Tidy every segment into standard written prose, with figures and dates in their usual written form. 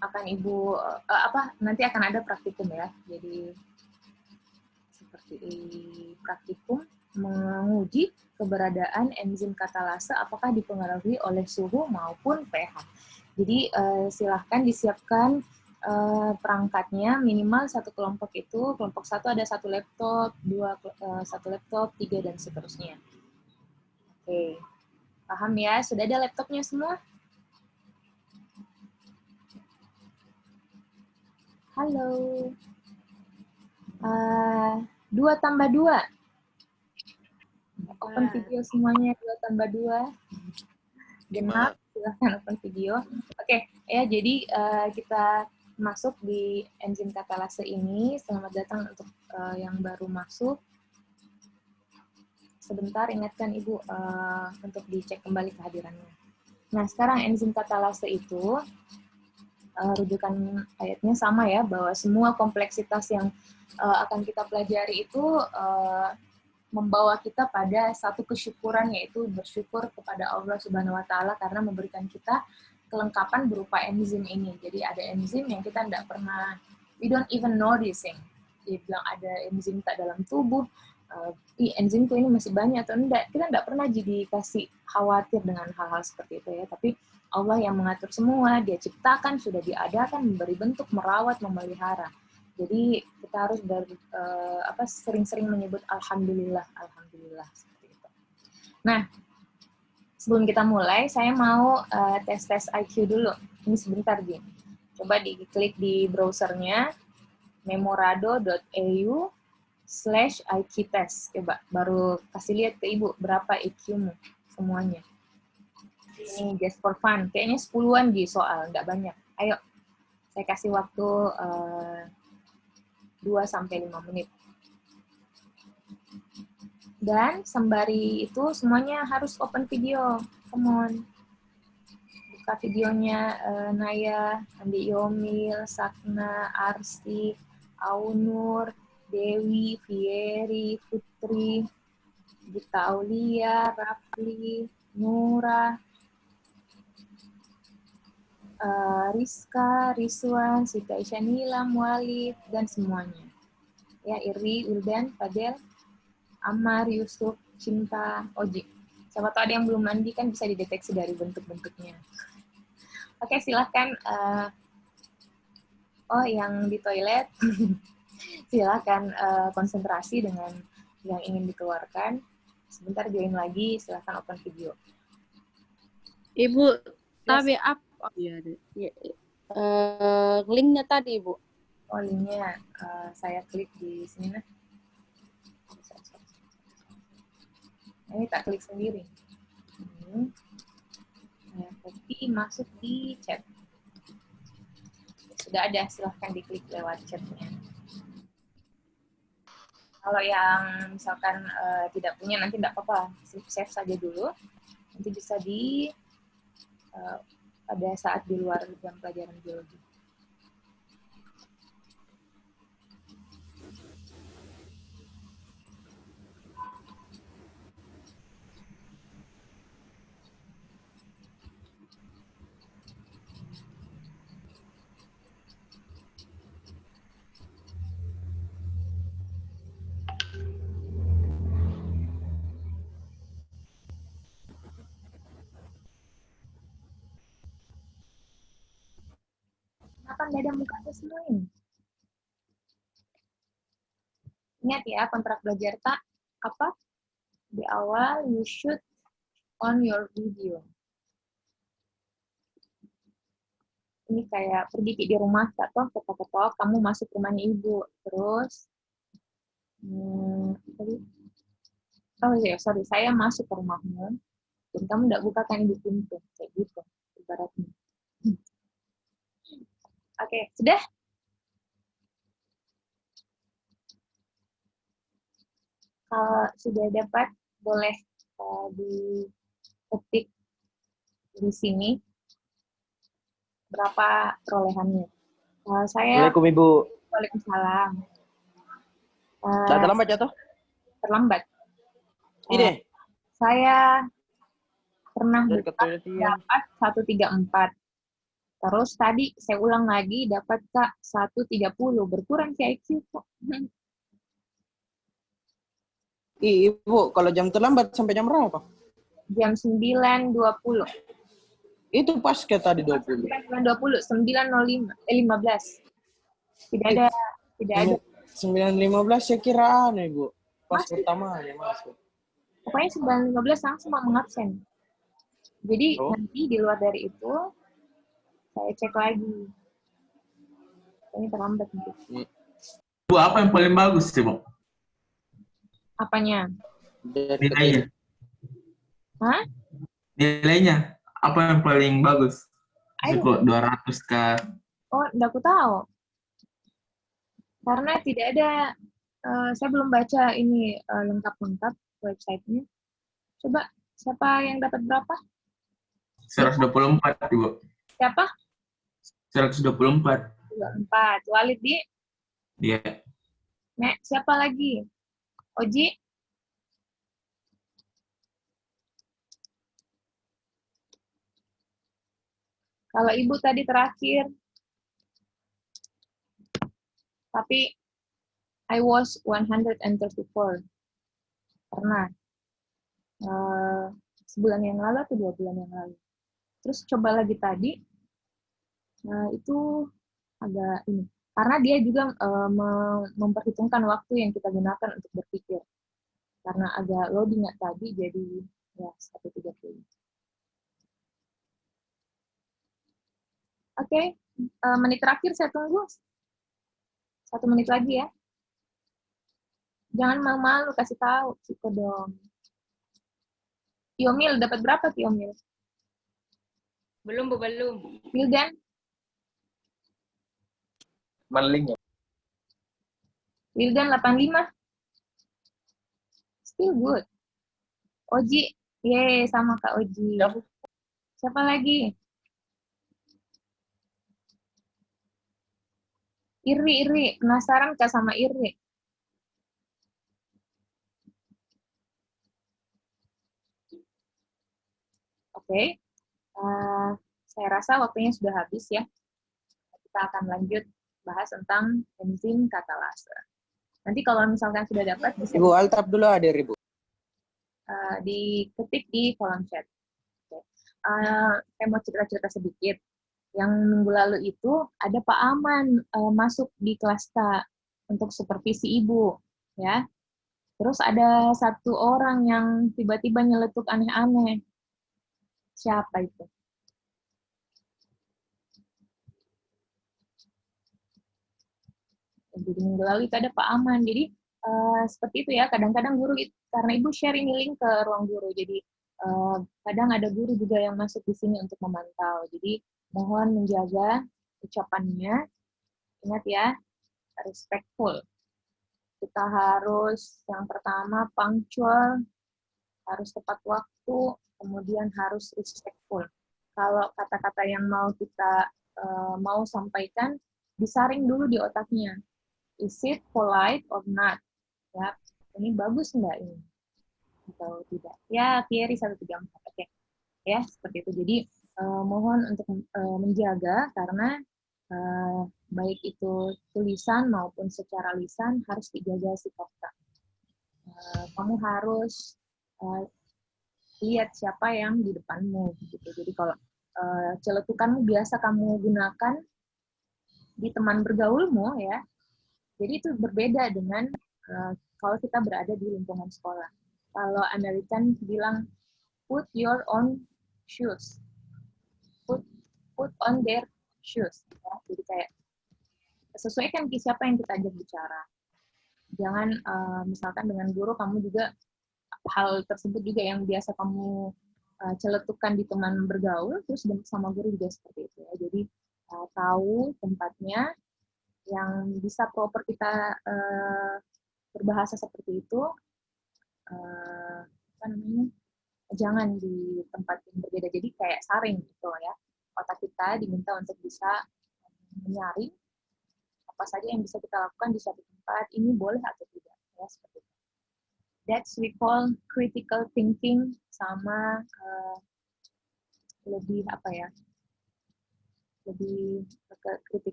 akan Ibu nanti akan ada praktikum ya. Jadi seperti praktikum menguji keberadaan enzim katalase apakah dipengaruhi oleh suhu maupun pH. Jadi silahkan disiapkan perangkatnya minimal satu kelompok itu, kelompok satu ada satu laptop, satu laptop, 3 dan seterusnya. Oke, paham ya? Sudah ada laptopnya semua? Halo. 2 tambah 2. Open video semuanya 2 tambah 2. Genap, silahkan open video. Oke, ya jadi kita masuk di enzim katalase ini. Selamat datang untuk yang baru masuk. Sebentar, ingatkan Ibu untuk dicek kembali kehadirannya. Nah, sekarang enzim katalase itu, rujukan ayatnya sama ya, bahwa semua kompleksitas yang akan kita pelajari itu membawa kita pada satu kesyukuran, yaitu bersyukur kepada Allah Subhanahu wa Ta'ala karena memberikan kita kelengkapan berupa enzim ini. Jadi ada enzim yang kita tidak pernah, we don't even noticing. Dia bilang ada enzim tak dalam tubuh, enzimku ini masih banyak atau enggak, kita tidak pernah jadi kasih khawatir dengan hal-hal seperti itu ya. Tapi Allah yang mengatur semua, Dia ciptakan, sudah diadakan, memberi bentuk, merawat, memelihara. Jadi kita harus sering-sering menyebut alhamdulillah, alhamdulillah seperti itu. Nah, sebelum kita mulai, saya mau tes IQ dulu. Ini sebentar, Jin. Coba diklik di browsernya memorado.eu/IQ test. Coba baru kasih lihat ke Ibu berapa IQ-mu semuanya. Ini just for fun. Kayaknya 10-an di soal, nggak banyak. Ayo, saya kasih waktu 2-5 menit. Dan sembari itu semuanya harus open video. Come on. Buka videonya Naya, Andi Yomil, Sakna, Arsi, Aunur, Dewi, Fieri, Putri, Gita Aulia, Rafli, Nura, Rizka, Rizwan, Sita Isyanila, Walid, dan semuanya. Ya, Iri, Wildan, Fadel, Amar, Yusuf, Cinta, Oji. Siapa tahu ada yang belum mandi kan bisa dideteksi dari bentuk-bentuknya. Oke, silahkan. Yang di toilet, silahkan konsentrasi dengan yang ingin dikeluarkan. Sebentar join lagi, silahkan open video. Ibu, tapi Yes. apa? Linknya tadi, Ibu. Oh, linknya saya klik di sini. Nah. Ini tak klik sendiri. Saya copy, masuk di chat. Sudah ada, silahkan diklik lewat chatnya. Kalau yang misalkan tidak punya, nanti tidak apa-apa, save saja dulu. Nanti bisa pada saat di luar jam pelajaran biologi. Kenapa nggak ada muka semua ini? Ingat ya, kontrak belajar tak apa? Di awal, you should on your video. Ini kayak pergi di rumah, ketok-ketok, kamu masuk rumahnya ibu. Terus, saya masuk ke rumahmu, dan kamu tidak bukakan di pintu. Kayak gitu, ibaratnya. Oke, sudah? Kalau sudah dapat, boleh diketik di sini berapa perolehannya. Assalamualaikum Ibu. Waalaikumsalam. Terlambat jatuh? Terlambat. Ini. Saya pernah Dari buka dapat 134. Terus tadi saya ulang lagi, dapat Kak 130, berkurang ke IQ kok. Ibu, kalau jam terlambat sampai jam berapa? Jam 9.20. Itu pas ke tadi 20. 9.20, 9.05, 15. Tidak ada. 9.15 saya kira aneh, Bu. Pas Masuk. pertama ya masuk. Pokoknya 9.15 langsung mau mengabsen. Jadi nanti di luar dari itu, saya cek lagi. Ini terlambat nanti. Bu, apa yang paling bagus sih, Bu? Apanya? Nilainya. Hah? Nilainya apa yang paling bagus? Kok 200 kah? Oh, enggak aku tahu. Karena tidak ada, saya belum baca ini lengkap-lengkap websitenya. Coba, siapa yang dapat berapa? 124, Ibu. Siapa? 124. 24. Walid, Di? Iya. Nek, siapa lagi? Oji? Kalau Ibu tadi terakhir, tapi I was 134. Pernah. Sebulan yang lalu atau 2 bulan yang lalu. Terus coba lagi tadi, itu agak ini. Karena dia juga memperhitungkan waktu yang kita gunakan untuk berpikir. Karena agak loading tadi, jadi ya 130. Oke, menit terakhir saya tunggu. 1 menit lagi ya. Jangan malu-malu, kasih tahu, Ciko dong. Tiomil, dapat berapa Tiomil? Belum, Bu, belum. Wildan? Maling ya. Wildan 85. Still good. Oji, yeay, sama Kak Oji. Siapa lagi? Iri. Penasaran Kak sama Iri? Oke. Saya rasa waktunya sudah habis ya. Kita akan lanjut bahas tentang enzim katalase. Nanti kalau misalkan sudah dapat, bisa Ibu Altaf dulu hadir, Ibu. diketik di kolom chat. Saya mau cerita-cerita sedikit. Yang minggu lalu itu ada Pak Aman masuk di kelas K untuk supervisi Ibu, ya. Terus ada satu orang yang tiba-tiba nyeletuk aneh-aneh. Siapa itu? Jadi minggu lalu itu ada Pak Aman. Jadi seperti itu ya. Kadang-kadang guru karena Ibu share ini link ke ruang guru. Jadi kadang ada guru juga yang masuk di sini untuk memantau. Jadi mohon menjaga ucapannya. Ingat ya, respectful. Kita harus yang pertama punctual, harus tepat waktu, kemudian harus respectful. Kalau kata-kata yang mau kita mau sampaikan, disaring dulu di otaknya. Is it polite or not? Ya, ini bagus nggak ini? Atau tidak? Ya, Thierry 134. Oke. Ya, seperti itu. Jadi, mohon untuk menjaga karena baik itu tulisan maupun secara lisan harus dijaga sikapnya. Kamu harus lihat siapa yang di depanmu. Gitu. Jadi, kalau celetukanmu biasa kamu gunakan di teman bergaulmu, ya, jadi itu berbeda dengan kalau kita berada di lingkungan sekolah. Kalau American bilang, put your own shoes. Put on their shoes. Ya. Jadi kayak, sesuaikan siapa yang kita ajak bicara. Jangan misalkan dengan guru, kamu juga, hal tersebut juga yang biasa kamu celetukan di teman bergaul, terus sama guru juga seperti itu. Ya. Jadi tahu tempatnya, yang bisa proper kita berbahasa seperti itu, apa namanya, jangan di tempat yang berbeda. Jadi kayak saring gitu ya. Otak kita diminta untuk bisa menyaring apa saja yang bisa kita lakukan di suatu tempat, ini boleh atau tidak, ya seperti itu. That's we call critical thinking, sama lebih apa ya? lebih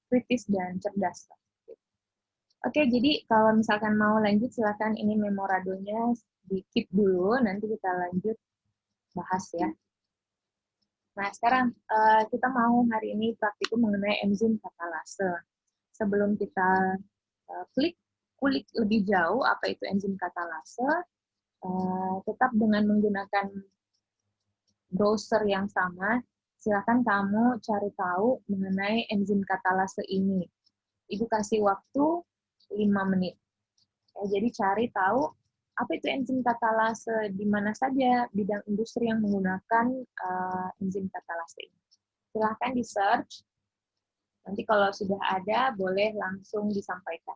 kritis dan cerdas. Oke, jadi kalau misalkan mau lanjut, silakan ini memoradonya di-keep dulu, nanti kita lanjut bahas ya. Nah, sekarang kita mau hari ini praktikum mengenai enzim katalase. Sebelum kita kulik lebih jauh apa itu enzim katalase, tetap dengan menggunakan browser yang sama, silakan kamu cari tahu mengenai enzim katalase ini. Ibu kasih waktu 5 menit. Ya, jadi cari tahu apa itu enzim katalase, di mana saja bidang industri yang menggunakan enzim katalase ini. Silahkan di-search, nanti kalau sudah ada, boleh langsung disampaikan.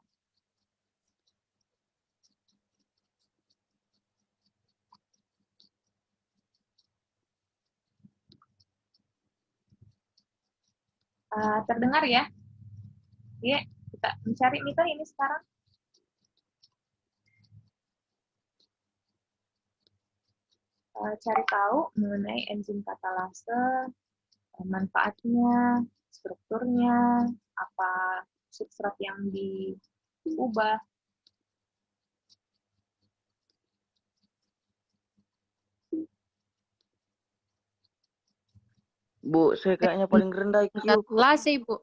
Terdengar ya? Ya, kita mencari Mita ini sekarang. Cari tahu mengenai enzim katalase, manfaatnya, strukturnya, apa substrat yang diubah. Bu, saya kayaknya paling rendah IQ kok. Katalase, Ibu.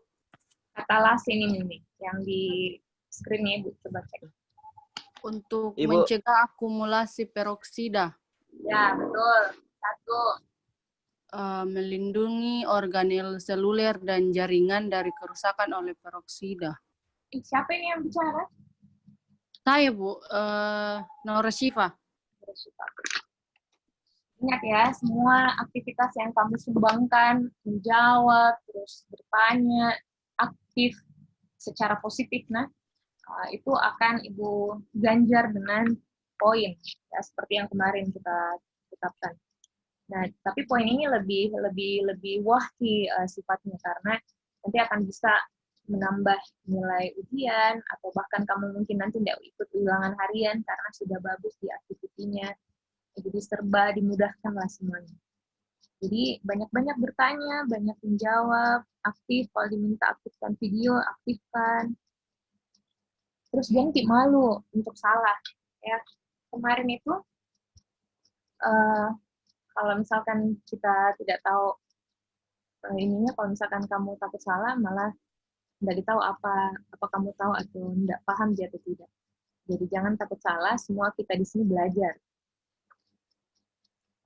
Katalase ini nih, yang di screen-nya Ibu coba cek. Untuk Ibu. mencegah akumulasi peroksida, Ya, betul. 1. melindungi organel seluler dan jaringan dari kerusakan oleh peroksida. Siapa ini yang bicara? Saya, Bu, Nora Shiva. Ingat ya, semua aktivitas yang kamu sumbangkan, menjawab, terus bertanya, aktif secara positif, nah, itu akan Ibu ganjar dengan poin, ya, seperti yang kemarin kita tetapkan. Nah, tapi poin ini lebih wahki sifatnya, karena nanti akan bisa menambah nilai ujian, atau bahkan kamu mungkin nanti tidak ikut ulangan harian karena sudah bagus di aktivitinya. Jadi serba dimudahkan lah semuanya. Jadi banyak-banyak bertanya, banyak menjawab, aktif, kalau diminta aktifkan video, aktifkan. Terus jangan malu untuk salah. Ya, kemarin itu kalau misalkan kita tidak tahu ininya, kalau misalkan kamu takut salah, malah tidak tahu apa kamu tahu atau tidak paham dia atau tidak. Jadi jangan takut salah, semua kita di sini belajar.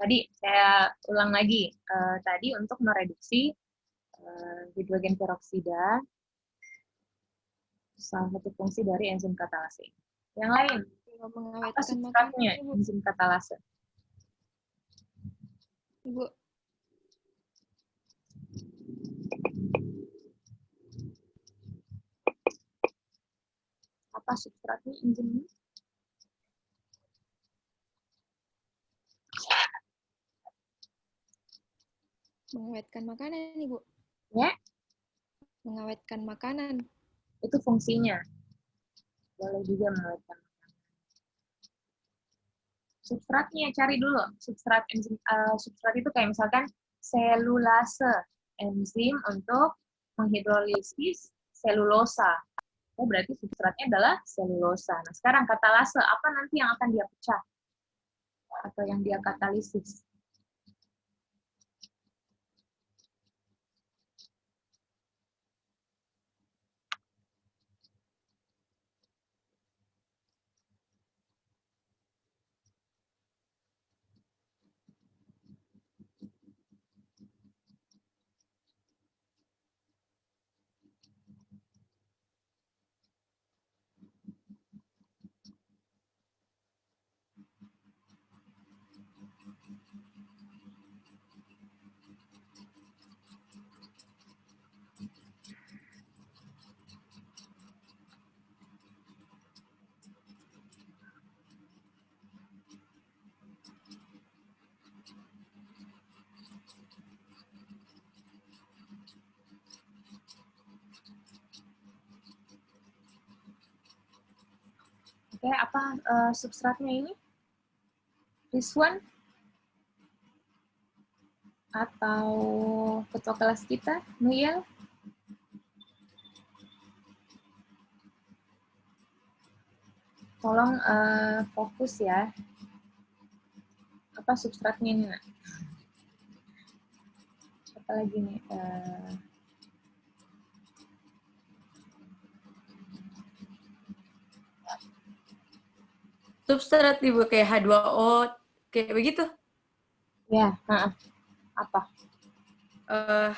Tadi saya ulang lagi, tadi untuk mereduksi hidrogen peroksida, salah satu fungsi dari enzim katalase. Yang lain, apa substratnya enzim katalase? Ibu. Apa substratnya enzim ini? Mengawetkan makanan, Ibu. Ya, Mengawetkan makanan. itu fungsinya. Boleh juga mengawetkan makanan. Substratnya cari dulu. Substrat enzim, substrat itu kayak misalkan selulase, enzim untuk menghidrolisis selulosa. Oh, berarti substratnya adalah selulosa. Nah, sekarang katalase, apa nanti yang akan dia pecah? Atau yang dia katalisis? Oke, apa substratnya ini? Rizwan? Atau ketua kelas kita, Nuyel? Tolong fokus ya. Apa substratnya ini, Nak? Apa lagi nih? Substrat Ibu kayak H2O kayak begitu. Ya, apa?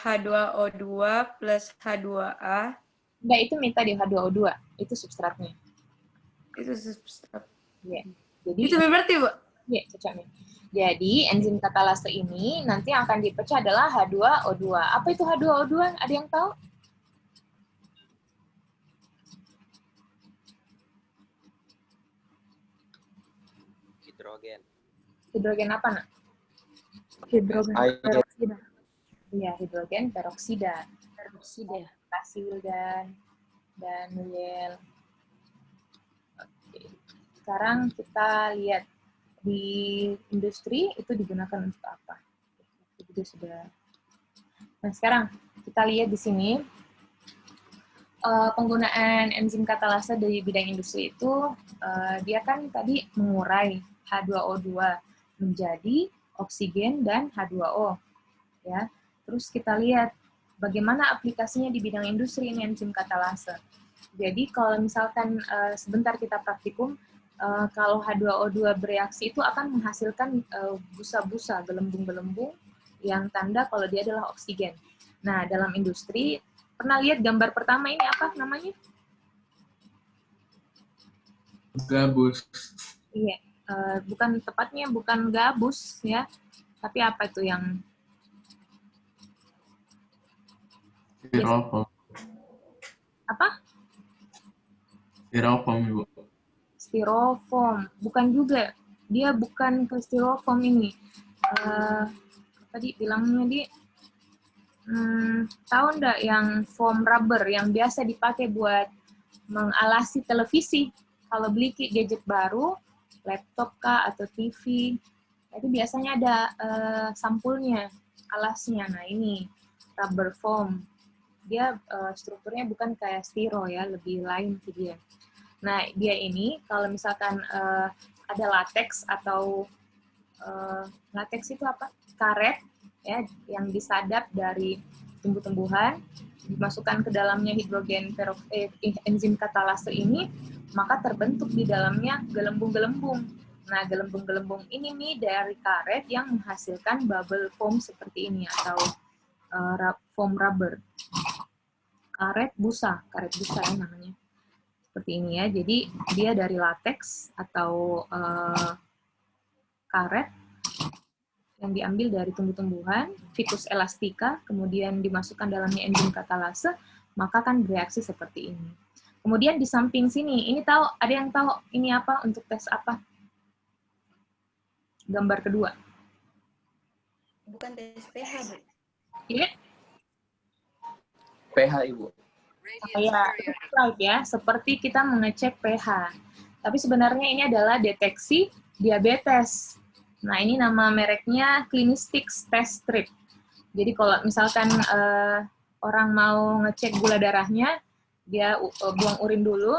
H2O2 plus H2A Enggak, itu minta di H2O2. Itu substratnya. itu substrat. Ya. Jadi Itu berarti, Bu? ya, cocoknya. Jadi enzim katalase ini nanti yang akan dipecah adalah H2O2. Apa itu H2O2? Ada yang tahu? Hidrogen. Hidrogen apa, Nak? Hidrogen Air. peroksida. Iya, hidrogen peroksida. Peroksida. Kasih dan Yel. Oke. Sekarang kita lihat di industri itu digunakan untuk apa. Itu juga sudah. Nah, sekarang kita lihat di sini penggunaan enzim katalase di bidang industri itu dia kan tadi mengurai H2O2 menjadi oksigen dan H2O. Ya. Terus kita lihat bagaimana aplikasinya di bidang industri ini enzim katalase. Jadi kalau misalkan sebentar kita praktikum, kalau H2O2 bereaksi itu akan menghasilkan busa-busa, gelembung-gelembung yang tanda kalau dia adalah oksigen. Nah, dalam industri, pernah lihat gambar pertama ini apa namanya? Gabus. Iya, bukan tepatnya bukan gabus ya, tapi apa itu yang Styrofoam. apa? Styrofoam, Ibu. Styrofoam, bukan juga. Dia bukan ke styrofoam ini. Tadi bilangnya di tahu nggak yang foam rubber yang biasa dipakai buat mengalasi televisi? Kalau beli gadget baru, laptop kah atau TV, itu biasanya ada sampulnya, alasnya. Nah ini rubber foam. Dia strukturnya bukan kayak styro ya, lebih lain sih dia. Nah, dia ini kalau misalkan ada latex atau latex itu apa? Karet ya yang disadap dari tumbuh-tumbuhan, dimasukkan ke dalamnya hidrogen enzim katalase ini, maka terbentuk di dalamnya gelembung-gelembung. Nah, gelembung-gelembung ini nih dari karet yang menghasilkan bubble foam seperti ini atau foam rubber. Karet busa ya namanya. Seperti ini ya. Jadi dia dari latex atau karet yang diambil dari tumbuh-tumbuhan, Ficus elastica, kemudian dimasukkan dalamnya enzim katalase, maka akan bereaksi seperti ini. Kemudian di samping sini, ini tahu ada yang tahu ini apa untuk tes apa? Gambar kedua. Bukan tes pH, Bu. Iya. pH, Ibu. Ya, right ya, seperti kita mengecek pH. Tapi sebenarnya ini adalah deteksi diabetes. Nah, ini nama mereknya Clinistix Test Strip. Jadi kalau misalkan orang mau ngecek gula darahnya, dia buang urin dulu,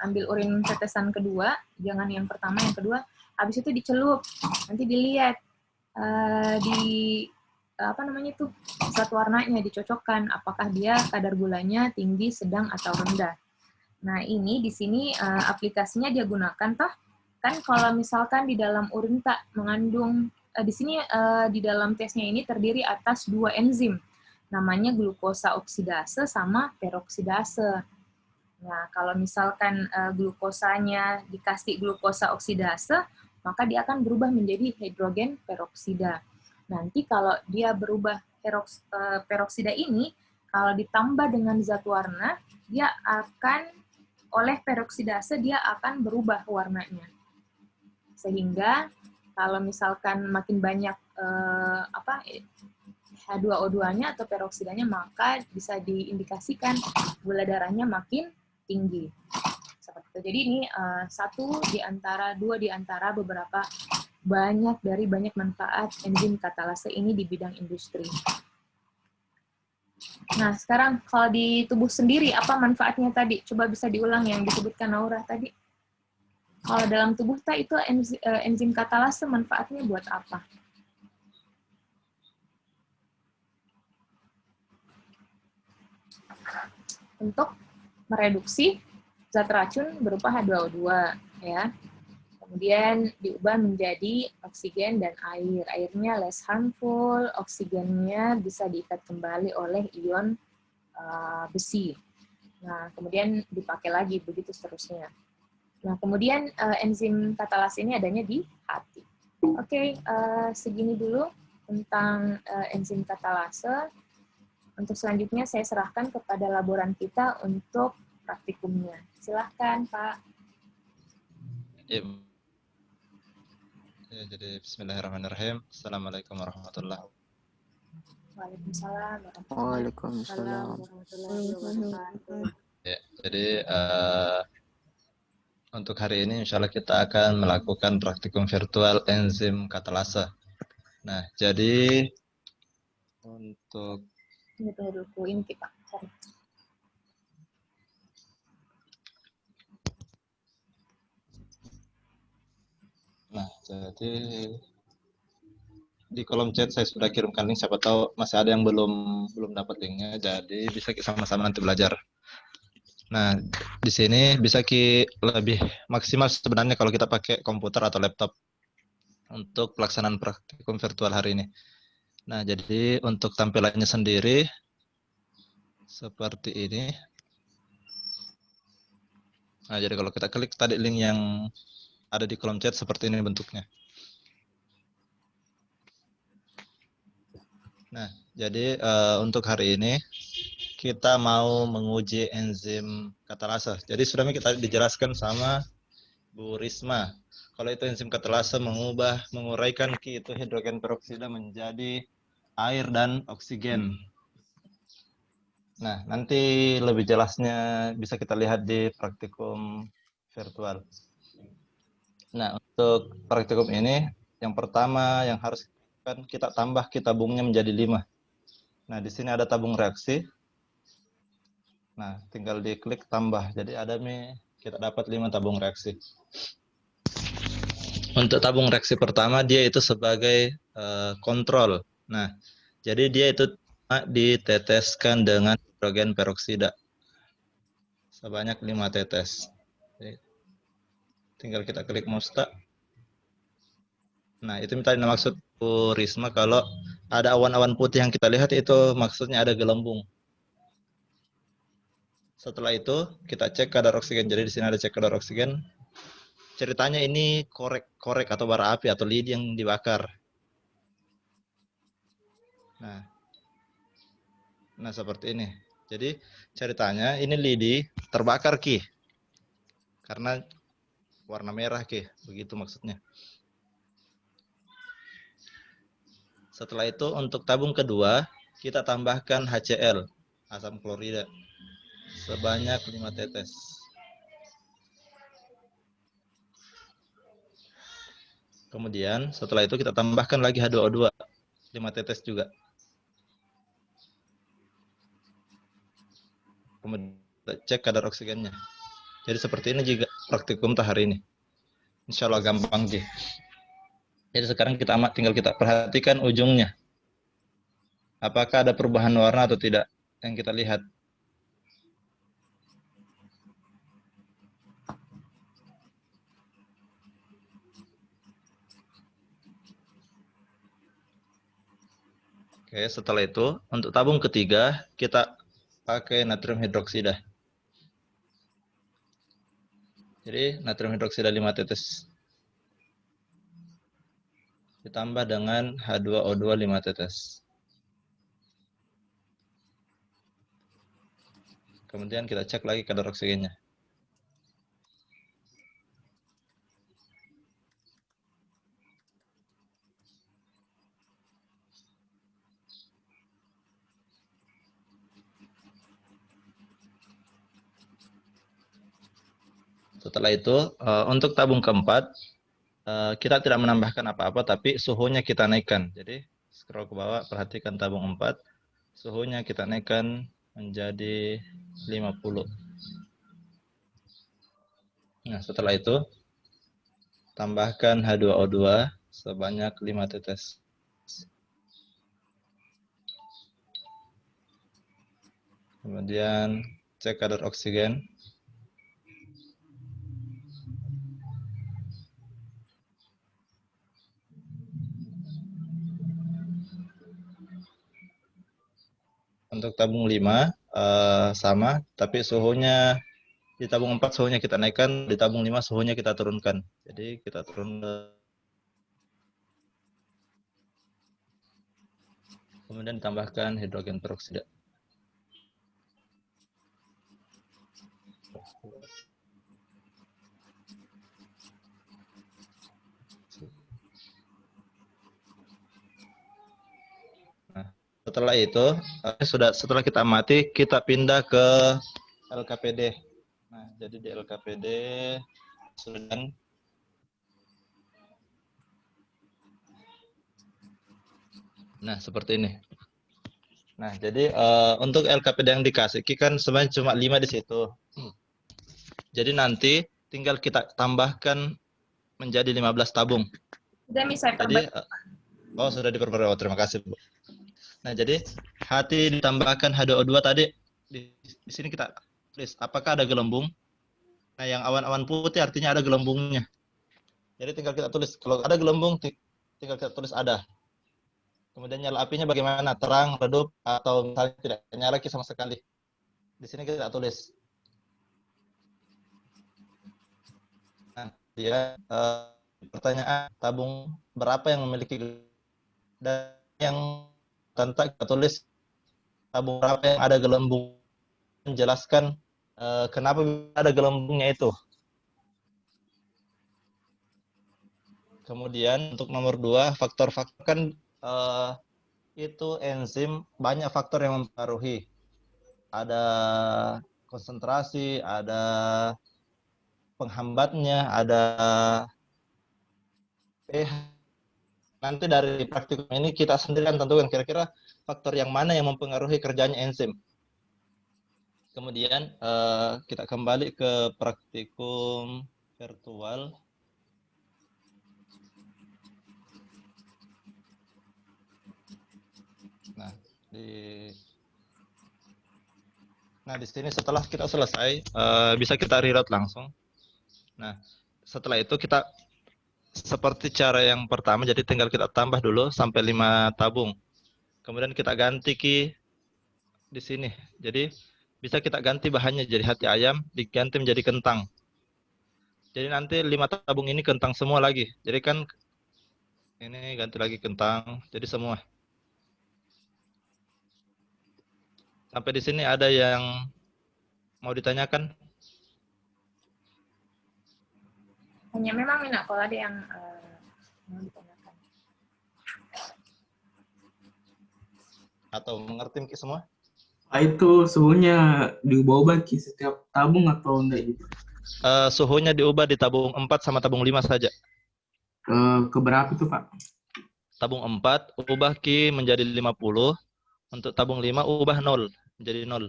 ambil urin tetesan kedua, jangan yang pertama, yang kedua, habis itu dicelup, nanti dilihat di apa namanya tuh zat warnanya, dicocokkan apakah dia kadar gulanya tinggi, sedang atau rendah. Nah ini di sini aplikasinya dia gunakan toh kan kalau misalkan di dalam urin tak mengandung di sini di dalam tesnya ini terdiri atas dua enzim namanya glukosa oksidase sama peroksidase. Nah kalau misalkan glukosanya dikasih glukosa oksidase maka dia akan berubah menjadi hidrogen peroksida. Nanti kalau dia berubah peroksida ini, kalau ditambah dengan zat warna, dia akan, oleh peroksidase, dia akan berubah warnanya. Sehingga, kalau misalkan makin banyak H2O2-nya atau peroksidanya, maka bisa diindikasikan gula darahnya makin tinggi. Seperti itu. Jadi ini dua di antara beberapa banyak manfaat enzim katalase ini di bidang industri. Nah, sekarang kalau di tubuh sendiri, apa manfaatnya tadi? Coba bisa diulang yang disebutkan Naura tadi. Kalau dalam tubuh Ta itu enzim katalase manfaatnya buat apa? Untuk mereduksi zat racun berupa H2O2 ya. Kemudian diubah menjadi oksigen dan air. Airnya less harmful, oksigennya bisa diikat kembali oleh ion besi. Nah, kemudian dipakai lagi, begitu seterusnya. Nah, kemudian enzim katalase ini adanya di hati. Oke, segini dulu tentang enzim katalase. Untuk selanjutnya saya serahkan kepada laboran kita untuk praktikumnya. Silahkan, Pak. Ya, jadi bismillahirrahmanirrahim. Assalamualaikum warahmatullahi wabarakatuh. Waalaikumsalam Waalaikumsalam warahmatullahi wabarakatuh. Ya, jadi untuk hari ini insya Allah kita akan melakukan praktikum virtual enzim katalase. Nah, jadi untuk Tunggu dulu, ini kita. Nah, jadi di kolom chat saya sudah kirimkan link, siapa tahu masih ada yang belum dapat linknya, jadi bisa sama-sama nanti belajar. Nah, di sini bisa lebih maksimal sebenarnya kalau kita pakai komputer atau laptop untuk pelaksanaan praktikum virtual hari ini. Nah, jadi untuk tampilannya sendiri seperti ini. Nah, jadi kalau kita klik tadi link yang ada di kolom chat seperti ini bentuknya. Nah, jadi untuk hari ini kita mau menguji enzim katalase. Jadi sudah kita dijelaskan sama Bu Risma. Kalau itu enzim katalase menguraikan Ki itu hidrogen peroksida menjadi air dan oksigen. Nah, nanti lebih jelasnya bisa kita lihat di praktikum virtual. Nah, untuk praktikum ini yang pertama yang harus kita tambah tabungnya menjadi 5. Nah, di sini ada tabung reaksi. Nah, tinggal diklik tambah. Jadi kita dapat 5 tabung reaksi. Untuk tabung reaksi pertama dia itu sebagai kontrol. Nah, jadi dia itu diteteskan dengan hidrogen peroksida sebanyak 5 tetes. Jadi, tinggal kita klik mouse. Nah, itu tadi maksud Bu Risma kalau ada awan-awan putih yang kita lihat itu maksudnya ada gelembung. Setelah itu kita cek kadar oksigen. Jadi di sini ada cek kadar oksigen. Ceritanya ini korek atau bara api atau lidi yang dibakar. Nah seperti ini. Jadi ceritanya ini lidi terbakar Ki. Karena warna merah Ki, begitu maksudnya. Setelah itu untuk tabung kedua kita tambahkan HCl, asam klorida, sebanyak 5 tetes. Kemudian setelah itu kita tambahkan lagi H2O2, 5 tetes juga. Kemudian kita cek kadar oksigennya. Jadi seperti ini juga praktikum hari ini. Insya Allah gampang sih. Jadi sekarang tinggal kita perhatikan ujungnya. Apakah ada perubahan warna atau tidak yang kita lihat. Oke, setelah itu untuk tabung ketiga kita pakai natrium hidroksida. Jadi natrium hidroksida 5 tetes. Ditambah dengan H2O2 5 tetes. Kemudian kita cek lagi kadar oksigennya. Setelah itu, untuk tabung keempat, kita tidak menambahkan apa-apa, tapi suhunya kita naikkan. Jadi, scroll ke bawah, perhatikan tabung 4, suhunya kita naikkan menjadi 50. Nah, setelah itu, tambahkan H2O2 sebanyak 5 tetes. Kemudian cek kadar oksigen. Untuk tabung 5 sama, tapi suhunya di tabung 4 suhunya kita naikkan, di tabung 5 suhunya kita turunkan. Jadi kita turunkan. Kemudian ditambahkan hidrogen peroksida. Nah, setelah itu, setelah kita amati, kita pindah ke LKPD. Nah, jadi di LKPD sedang nah seperti ini. Nah, jadi untuk LKPD yang dikasih kan sebenarnya cuma 5 di situ. Jadi nanti tinggal kita tambahkan menjadi 15 tabung. Sudah saya Jadi perbaiki. sudah diperbarui. Oh, terima kasih, Bu. Nah, jadi hati ditambahkan H2O2 tadi di sini kita tulis apakah ada gelembung. Nah, yang awan-awan putih artinya ada gelembungnya. Jadi tinggal kita tulis kalau ada gelembung tinggal kita tulis ada. Kemudian nyala apinya bagaimana? Terang, redup, atau misalnya tidak nyala sama sekali. Di sini kita tulis. Nah, dia pertanyaan tabung berapa yang memiliki dan yang tentak kita tulis tabung berapa yang ada gelembung. Menjelaskan kenapa ada gelembungnya itu. Kemudian untuk nomor 2, faktor-faktor kan itu enzim banyak faktor yang mempengaruhi. Ada konsentrasi, ada penghambatnya, ada pH. Nanti dari praktikum ini kita sendiri kan tentukan kira-kira faktor yang mana yang mempengaruhi kerjanya enzim. Kemudian kita kembali ke praktikum virtual. Nah, di sini setelah kita selesai, bisa kita reload langsung. Nah, setelah itu kita seperti cara yang pertama, jadi tinggal kita tambah dulu sampai 5 tabung. Kemudian kita ganti di sini. Jadi bisa kita ganti bahannya jadi hati ayam, diganti menjadi kentang. Jadi nanti 5 tabung ini kentang semua lagi. Jadi kan ini ganti lagi kentang, jadi semua. Sampai di sini ada yang mau ditanyakan? Hanya memang Mina, kalau ada yang mau ditanyakan. Atau mengerti semua? Itu suhunya diubah-ubah Ki setiap tabung atau enggak gitu? Suhunya diubah di tabung 4 sama tabung 5 saja. Ke berapa itu, Pak? Tabung 4 ubah Ki menjadi 50. Untuk tabung 5 ubah 0 menjadi 0.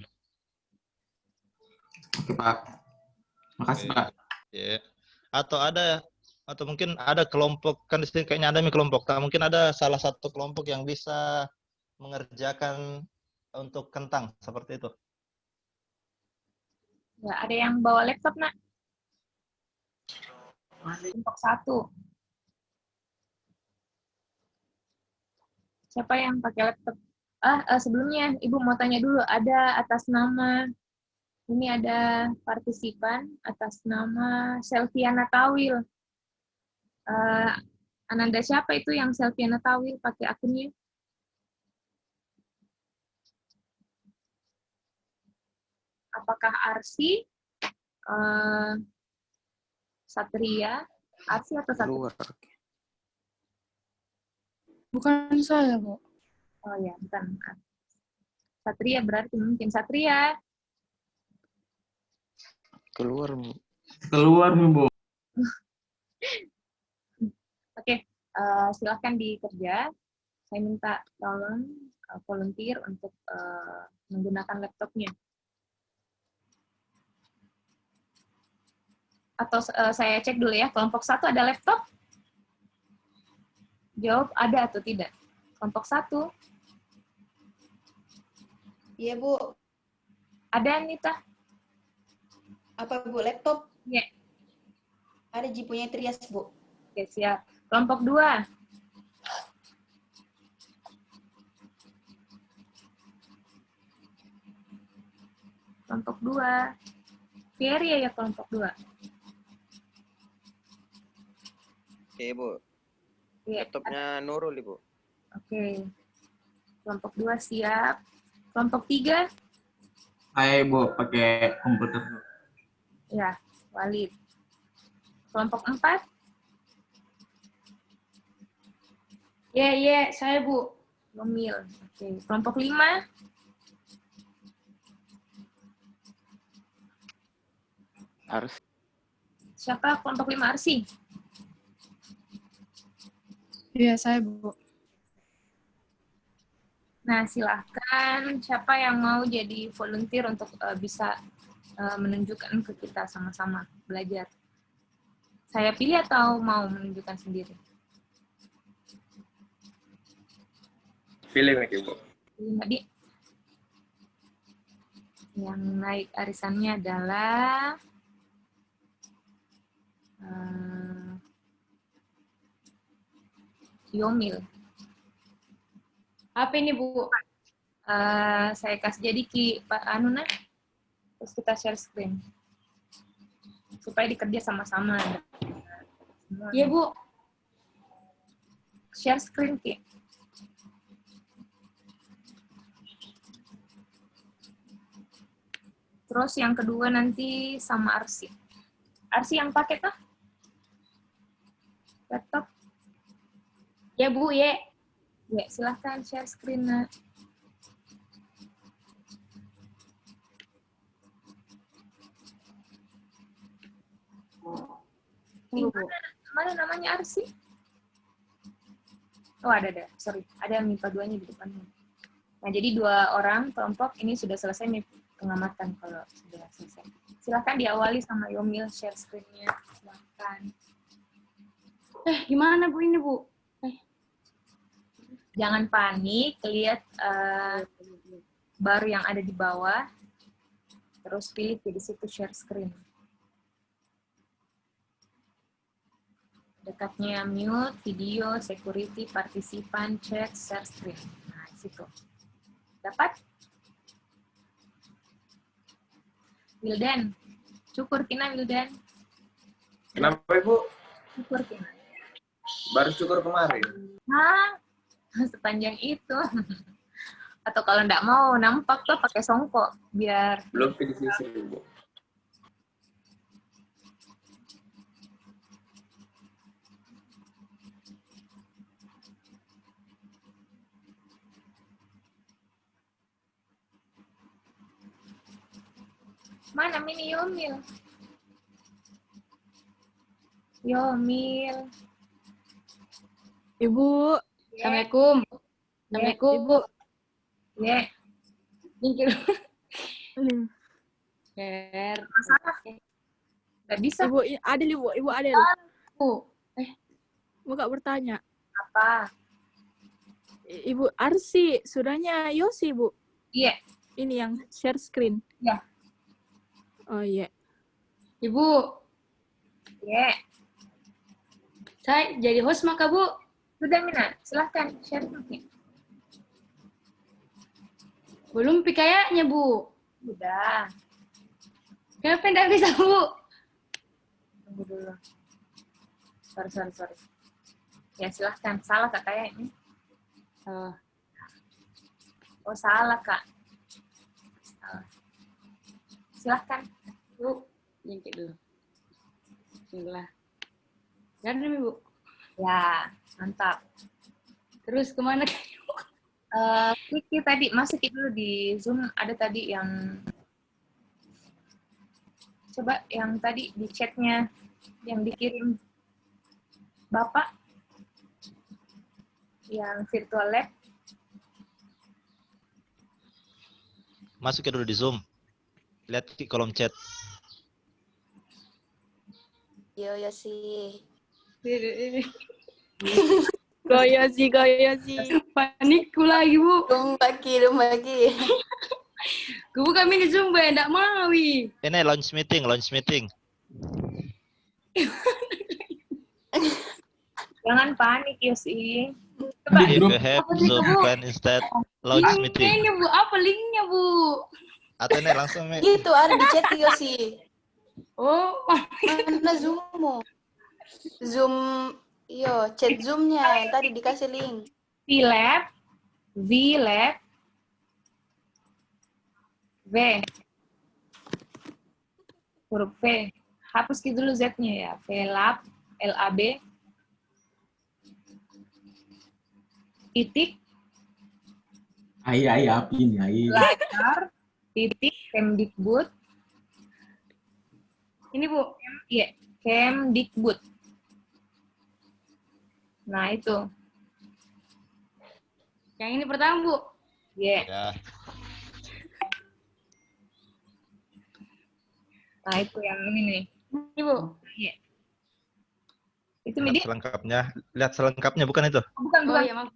Oke, Pak. Makasih, Pak. Ya. Atau mungkin ada kelompok, kan di sini kayaknya ada kelompok. Mungkin ada salah satu kelompok yang bisa mengerjakan untuk kentang seperti itu. Ya, ada yang bawa laptop, Nak? Kelompok 1. Siapa yang pakai laptop? Sebelumnya Ibu mau tanya dulu, ada atas nama, ini ada partisipan atas nama Selviana Tawil. Ananda siapa itu yang Selviana Tawil pakai akunnya? Apakah Arsi, Satria, Arsi atau Satria? Keluar. Bukan saya, Bu. Oh ya, bukan. Satria berarti mungkin Satria. Keluar, Bu. Keluar, Bu. Oke, silahkan dikerja. Saya minta tolong volunteer untuk menggunakan laptopnya. Atau saya cek dulu ya, kelompok 1 ada laptop? Jawab ada atau tidak. Kelompok 1. Iya, Bu. Ada, Anita? Apa, Bu? Laptop? Iya. Ada punya Trias, Bu. Oke, siap. Kelompok 2. Kelompok 2. Ferry ya kelompok 2. Oke, Bu. Iya. Laptopnya Nurul, Ibu. Oke. Kelompok 2 siap. Kelompok 3? Saya Ibu pakai komputer. Ya, Walid. Kelompok 4? Iya, saya, Bu. Yomil. Oke. Kelompok 5? Harus. Siapa kelompok 5? Arsi? Iya, saya, Bu. Nah, silahkan siapa yang mau jadi volunteer untuk bisa menunjukkan ke kita sama-sama belajar. Saya pilih atau mau menunjukkan sendiri? Pilih Ibu. Pilih tadi. Yang naik arisannya adalah Yomil. Apa ini, Bu? Saya kasih jadi Pak Anuna, terus kita share screen supaya dikerja sama-sama. Iya, Bu. Share screen Ki. Terus yang kedua nanti sama Arsi. Arsi yang pakai kah? Laptop? Ya, Bu, ya. Ya, silahkan share screen. Nak. Mana namanya Arsi? Oh, ada. Sorry, ada MIPA 2-nya di depannya. Nah, jadi 2 orang kelompok ini sudah selesai pengamatan kalau sudah selesai. Silahkan diawali sama Yomil share screen-nya. Silahkan. Gimana, Bu, ini, Bu? Jangan panik, lihat bar yang ada di bawah. Terus pilih di situ share screen. Dekatnya mute, video, security, partisipan, chat, share screen. Nah, di situ. Dapat? Wildan. Cukur Kina, Wildan. Kenapa Ibu? Cukur Kina. Baru cukur kemarin. Hah? Sepanjang itu. Atau kalau nggak mau nampak tuh pakai songkok biar Belum pilih sisir Ibu. mana mini Yomil. Yomil. Ibu. Assalamualaikum. Assalamualaikum. Ibu. Ya, Minggir. Hmm. Share. masalah. Nggak bisa. Ibu Adel, Ibu Adel. Bu. Mau Kak bertanya. Apa? Ibu Arsi, sudahnya Yosi, Bu. Iya. Ini yang share screen. Iya. Oh iya. Ibu. Ya. Saya jadi host maka, Bu. Sudah, Mina. Silahkan share screen. Belum kayaknya, Bu. Udah. Kenapa nggak bisa, Bu? Tunggu dulu. Sorry. Ya, silahkan. Salah Kak kayaknya. Oh, salah Kak. Salah. Silahkan. Bu, nyengkit dulu. Bismillah. Gak ada, Bu. Ya, mantap. Terus kemana? Kiki tadi masukin dulu di Zoom, ada tadi yang coba yang tadi di chatnya yang dikirim Bapak yang virtual lab. Masukin dulu di Zoom. Lihat di kolom chat. Yo Yosi. Goyosi, goyosi. Panikku lagi, Bu. Dumbaki. Gue kami di Zumba, enggak mau. Ini launch meeting. Jangan panik, Yosi. If you have Zoom plan instead launch meeting. Linknya, Bu. Apa linknya, Bu? Atau ini langsung Mi. Gitu, ada di chat Yosi. Oh, Mana Zoom-mu? Zoom, chat Zoom-nya. Tadi dikasih link. VLab, V, huruf V. Hapus dulu Z-nya ya. VLab, LAB, titik, Api nih, belajar, titik, Kemdikbud. ini, Bu. Iya, Kemdikbud. Nah, itu. Yang ini pertama, Bu. Iya. Ya. Nah, itu yang ini nih. Ini, Bu. Iya. Itu Lihat media. selengkapnya bukan itu. Bukan, Oh, bukan. iya, maaf.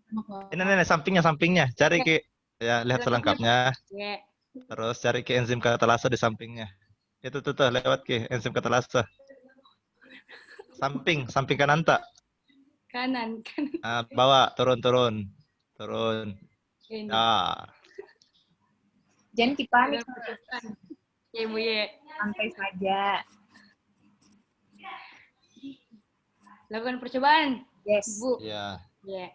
Ini sampingnya. Cari Ki. Ya, lihat selengkapnya. Ya. Terus cari Ki enzim katalase di sampingnya. Itu tuh lewat Ki enzim katalase. Samping kanan tak. Kanan. Bawa turun. Ini. Ya. Jangan panik. Ya, Bu, ya. Santai saja. Lakukan percobaan. Yes. Bu. Ya. Ya.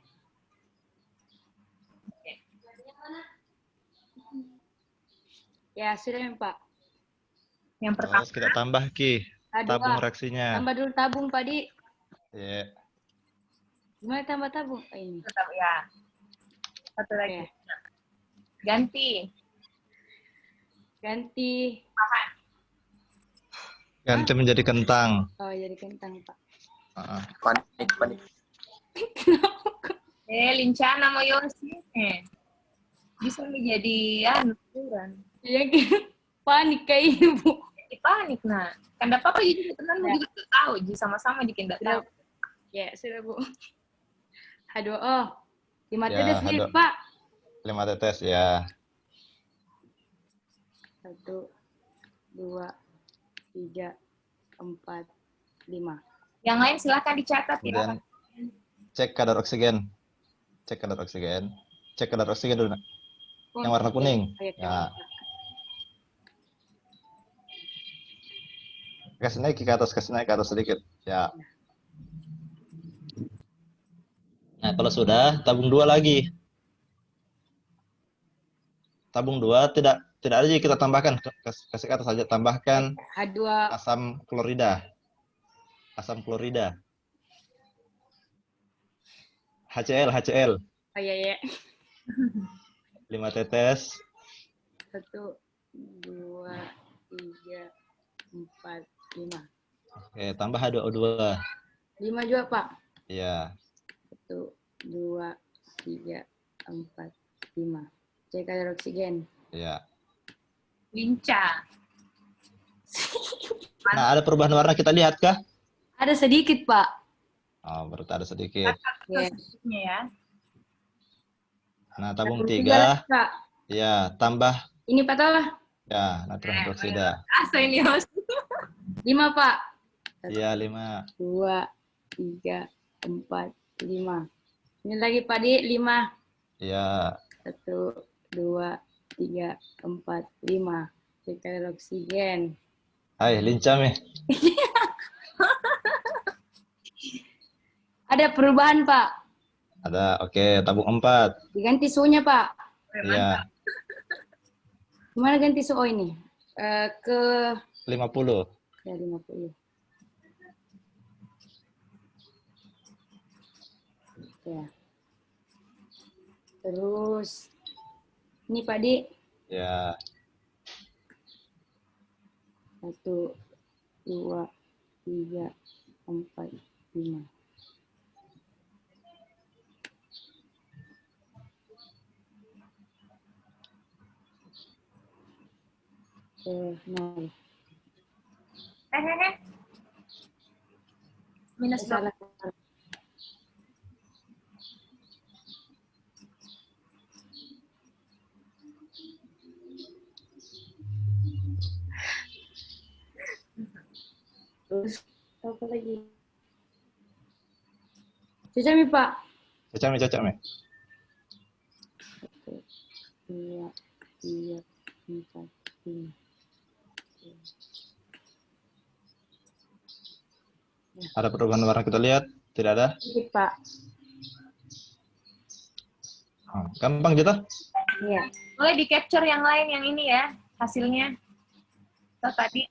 Ya, sudah, Pak. Yang pertama. Terus kita tambah Ki. Tabung reaksinya. Tambah dulu tabung, Pak Di. Ya. Gimana tambah tabung? Ini. Tetap ya. Satu lagi. Ganti. Ganti menjadi kentang. Oh, jadi kentang, Pak. Panik. Lincana sama Yosi. Bisa menjadi anuran. Ya, panik kayak ini, Bu. Panik, nah. Kan dapat apa juga temanmu juga tuh tahu, Ji sama-sama dikit enggak tahu. Ya, sudah, Bu. H2O. 5 Ya, tetes nih, H2O. Pak. 5 tetes ya. 1, 2, 3, 4, 5. Yang lain silahkan dicatat ya. Kemudian cek kadar oksigen. Cek kadar oksigen dulu. Nak. Yang warna kuning. Ya. Kasih naik ke atas sedikit. Ya. Nah, kalau sudah, tabung 2 lagi. Tabung 2 tidak ada lagi kita tambahkan. Kasih ke atas saja, tambahkan H2. asam klorida. HCl. Oh, iya. 5 tetes. 1, 2, 3, 4, 5. Oke, tambah H2O2. 5 juga, Pak. Iya. 1, 2, 3, 4, 5. Cek kadar oksigen. Iya. Lincah. Nah, ada perubahan warna kita lihat kah? Ada sedikit, Pak. Oh, berarti ada sedikit. Ya. Nah, tabung 3, 3. Pak. Ya, tambah. Ini, Pak, toh? Ya, natrium hidroksida. Asa ini, Host. 5, Pak. Iya, 5. 2, 3, 4, 5. Ini lagi, Pak Di, 5. Iya. 1, 2, 3, 4, 5. Cek kadar oksigen. Hai, lincah Mi. Ada perubahan, Pak. Ada, oke, tabung 4. Diganti suhunya, Pak. Iya, Gimana ganti suhu ini? Ke 50. ya 50. Ya. Terus ini Pak Di. Ya. 1, 2, 3, 4, 5. Ke 0. Minus berapa? Salah. Terus apa lagi? Cecami, Pak. Cacame, cacame. Dua, tiga, empat, lima. Ada perubahan warna kita lihat? Tidak ada? Sedikit, Pak. Gampang gitu? Iya. Boleh di capture yang lain yang ini ya hasilnya. Atau tadi.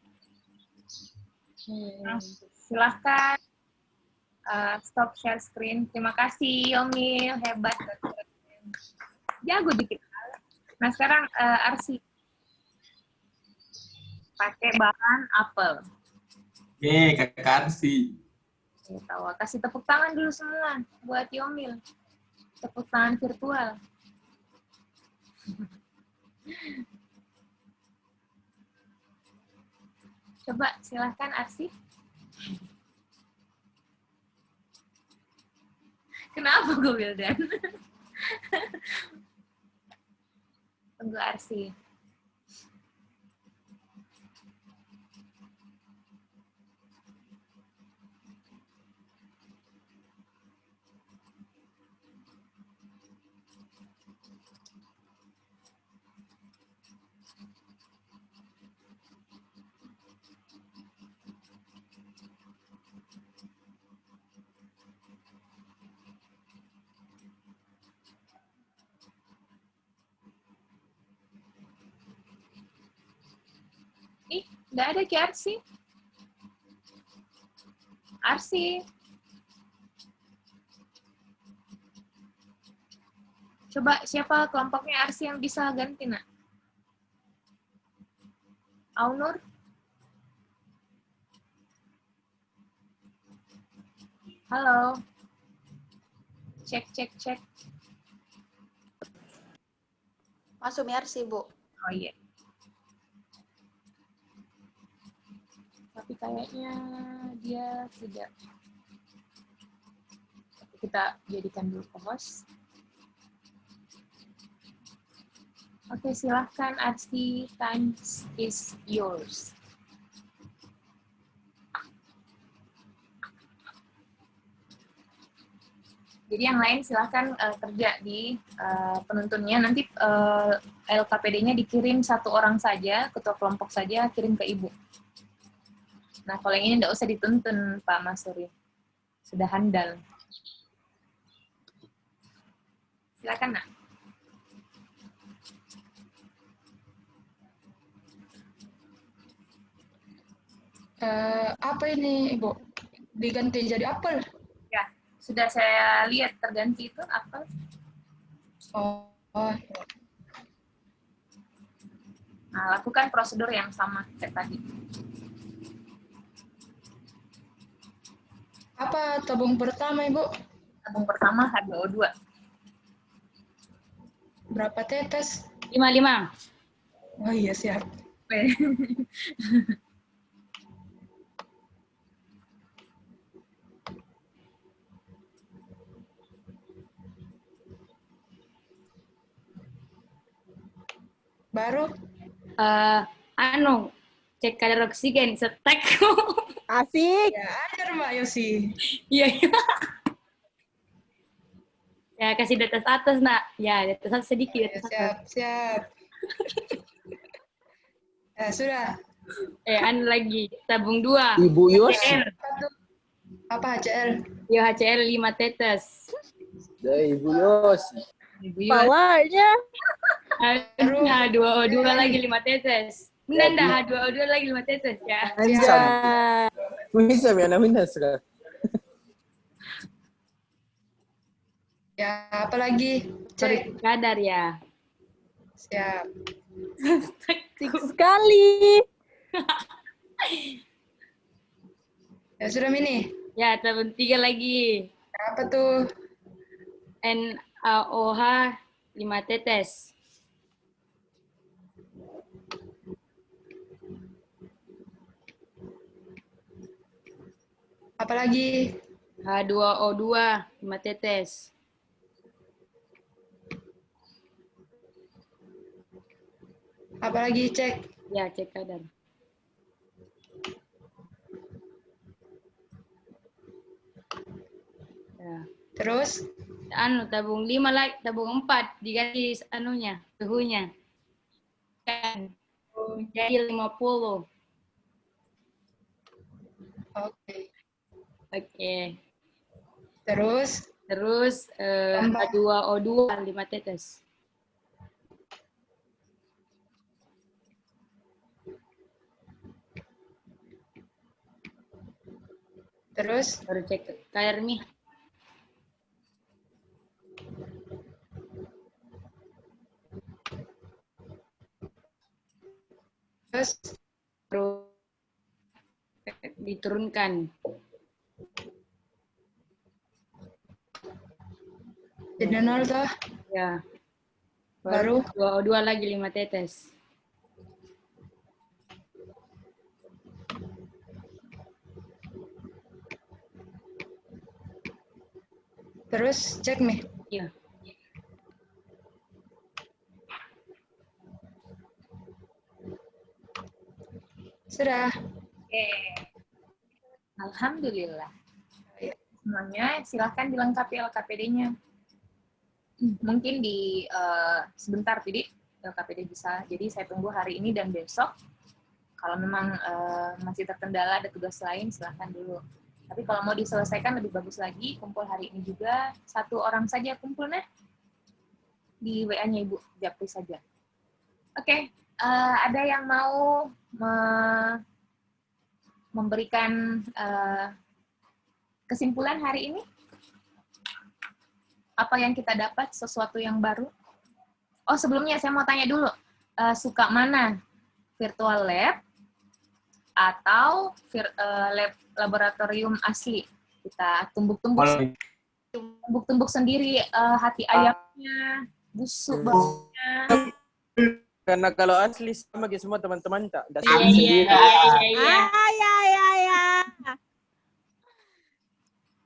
Silahkan stop share screen. Terima kasih Yomil, hebat. Jago dikit. Nah sekarang Arsi. Pakai bahan apel. Kakak Arsi. Tawa. Kasih tepuk tangan dulu semua buat Yomil. Tepuk tangan virtual. Coba silahkan Arsi. Kenapa gue Wildan? Tunggu Arsi. Ih, nggak ada Ki Arsi. Arsi. Coba siapa kelompoknya Arsi yang bisa ganti, nak? Aunur? Halo. Cek, cek, cek. Masuk Mercy, Bu. Oh iya. Tapi kayaknya dia tidak. Kita jadikan dulu host. Oke, silahkan Arsi, time is yours. Jadi yang lain silahkan kerja di penuntunnya. Nanti LKPD-nya dikirim satu orang saja, ketua kelompok saja, kirim ke Ibu. Nah, kalau yang ini tidak usah dituntun, Pak Masuri. Sudah handal. Silakan, nak. Apa ini, Ibu? Diganti jadi apel? Ya, sudah saya lihat terganti itu apel. Oh. Nah, lakukan prosedur yang sama kayak tadi. Apa tabung pertama, Ibu? Tabung pertama H2O2. Berapa tetes? 5. Oh iya, siap. Baru? Cek kadar oksigen, setek. Asik. Ya, ada Mbak Yosi. Iya. Ya, kasih di atas, nak. Ya, di atas sedikit. Ya, siap. Sudah. Lagi. Tabung 2. Ibu Yos. HCl. Apa HCl? Ya, HCl 5 tetes. Ibu Yos. Powernya. H2O2 lagi 5 tetes. Enggak, H2O2 lagi 5 tetes ya. Anjay. Bisa, Miana minta sekarang. Ya, apa lagi? Cek. Kadar ya. Siap. Sekali. Ya, sudah Mini. Ya, tabung 3 lagi. Apa tuh? NaOH 5 tetes. Apa Apalagi H2O2 5 tetes. apalagi cek. Ya, cek kadar. Ya. Terus Tabung 5 lagi, tabung 4 diganti anunya, suhunya. Kan menjadi 50. oke. Oke. Terus H2O2 5 tetes. terus Baru cek kadar nih. terus Baru diturunkan. jadi 0 toh. Ya. Baru H2O2 lagi 5 tetes. terus cek nih. Iya. Sudah. Oke. Alhamdulillah. Ya. Semuanya silahkan dilengkapi LKPD-nya. Mungkin di sebentar, Pidi, LKPD bisa. Jadi saya tunggu hari ini dan besok. Kalau memang masih terkendala, ada tugas lain, silahkan dulu. Tapi kalau mau diselesaikan lebih bagus lagi, kumpul hari ini juga. 1 orang saja kumpulnya. Di WA-nya Ibu Japri saja. Oke, ada yang mau memberikan kesimpulan hari ini? Apa yang kita dapat, sesuatu yang baru? Oh, sebelumnya saya mau tanya dulu. Suka mana? Virtual lab atau lab laboratorium asli? Kita tumbuk-tumbuk sendiri hati ayamnya, busuk baunya. Karena kalau asli sama kayak semua teman-teman tak ada Iya.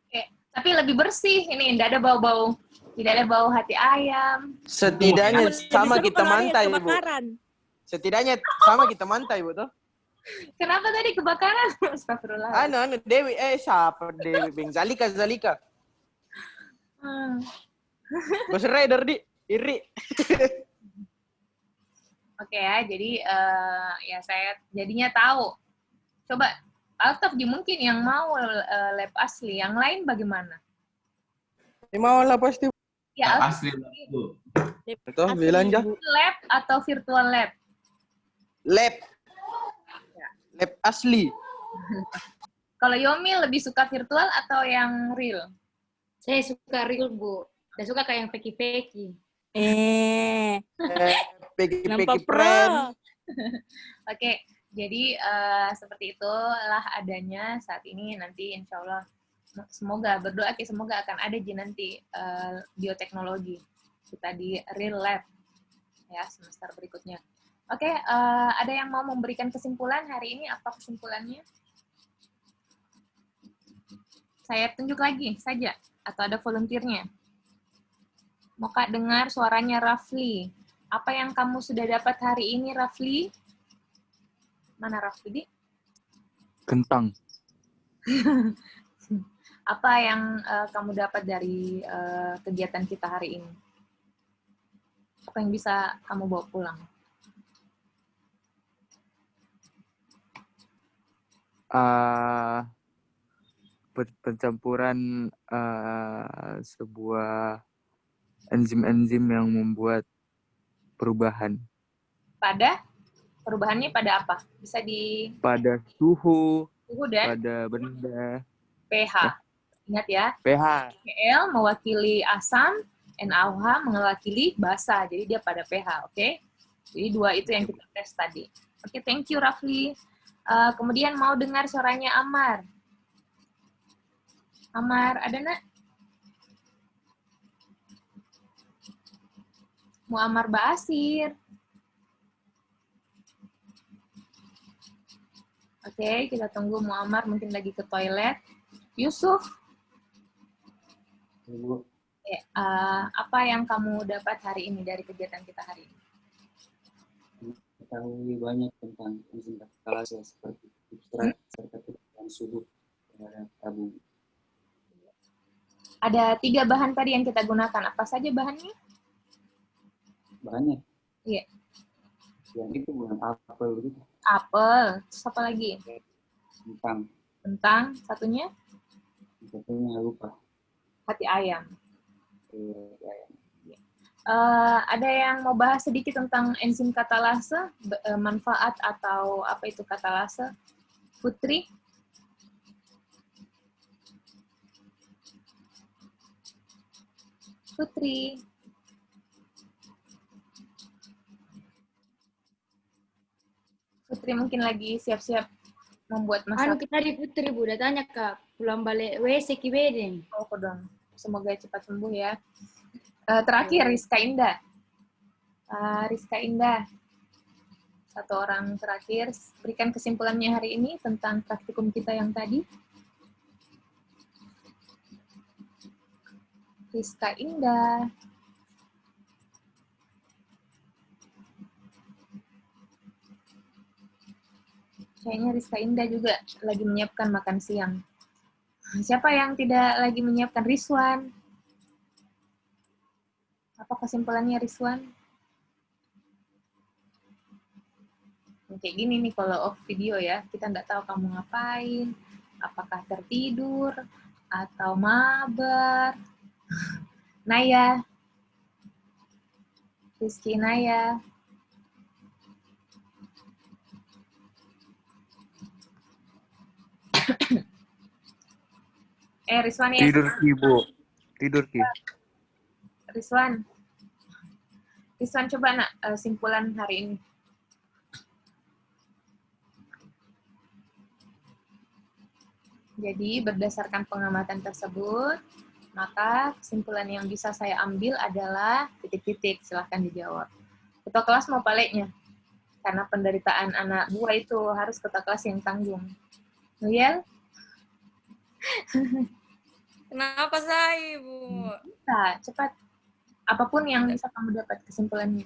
Oke, tapi lebih bersih ini, tidak ada bau-bau, tidak ada bau hati ayam. Setidaknya sama Lebih seru kita kalau ada yang mantai, Bu. kebakaran. Setidaknya sama kita mantai, Bu, tuh. Kenapa tadi kebakaran? Astagfirullah. Dewi, siapa Dewi? Beng Zalika. Ghost Rider, iri. Oke ya, jadi ya saya jadinya tahu. Coba, Altaf mungkin yang mau lab asli, yang lain bagaimana? Ini mau lah pasti. Ya, Asli, Bu. Itu bilang aja. Lab atau virtual lab? Lab asli. Kalau Yomi lebih suka virtual atau yang real? Saya suka real, Bu. Saya suka kayak yang fake-fake. Peki friend. Oke, jadi seperti itulah adanya saat ini. Nanti insya Allah semoga berdoa semoga akan ada nanti bioteknologi kita di real lab ya semester berikutnya. Oke, ada yang mau memberikan kesimpulan hari ini? Apa kesimpulannya? Saya tunjuk lagi saja atau ada volunteernya? Mau Kak dengar suaranya Rafli? Apa yang kamu sudah dapat hari ini, Rafli? Mana Rafli? Kentang. Apa yang kamu dapat dari kegiatan kita hari ini? Apa yang bisa kamu bawa pulang? Pencampuran sebuah enzim-enzim yang membuat perubahan. Perubahannya pada apa? Bisa pada suhu dan pada benda. pH. Ingat ya. pH. Cl mewakili asam, NaOH mewakili basa. Jadi dia pada pH, oke? Jadi 2 itu yang kita tes tadi. Oke, thank you Rafli. Kemudian mau dengar suaranya Amar. Amar, ada nak? Muammar Basir. Oke, kita tunggu Muammar mungkin lagi ke toilet. Yusuf, Ibu, apa yang kamu dapat hari ini dari kegiatan kita hari ini? ketahui banyak tentang enzim katalase seperti substrat serta perubahan suhu terhadap tabung. Ada 3 bahan tadi yang kita gunakan. Apa saja bahannya? Bahannya Iya. yang itu bukan apel gitu, Apel. Terus apa lagi? kentang, Kentang. Satunya? satunya lupa. Hati ayam. Ya, Ada yang mau bahas sedikit tentang enzim katalase, manfaat atau apa itu katalase? Putri? Putri. Putri mungkin lagi siap-siap membuat masakan. kita di Putri, Bu, udah tanya, Kak. Pulang balik WC Kibeden. Oh, dong. Semoga cepat sembuh ya. Terakhir, Rizka Indah. Rizka Indah. Satu orang terakhir, berikan kesimpulannya hari ini tentang praktikum kita yang tadi. Rizka Indah. Kayaknya Rizka Indah juga lagi menyiapkan makan siang. Siapa yang tidak lagi menyiapkan? Rizwan. Apa kesimpulannya, Rizwan? Kayak gini nih kalau off video ya, kita nggak tahu kamu ngapain, apakah tertidur, atau mabar. Naya. Rizky Naya. Rizwan ya. Tidur Ki, Bu. Tidur Ki. Rizwan. Rizwan coba nak simpulan hari ini. Jadi berdasarkan pengamatan tersebut, maka kesimpulan yang bisa saya ambil adalah titik-titik, silahkan dijawab. Ketua kelas mau paleknya, karena penderitaan anak buah itu harus ketua kelas yang tanggung. Nuyel? Kenapa saya, Bu? Bisa, cepat. Apapun yang bisa kamu dapat kesimpulannya.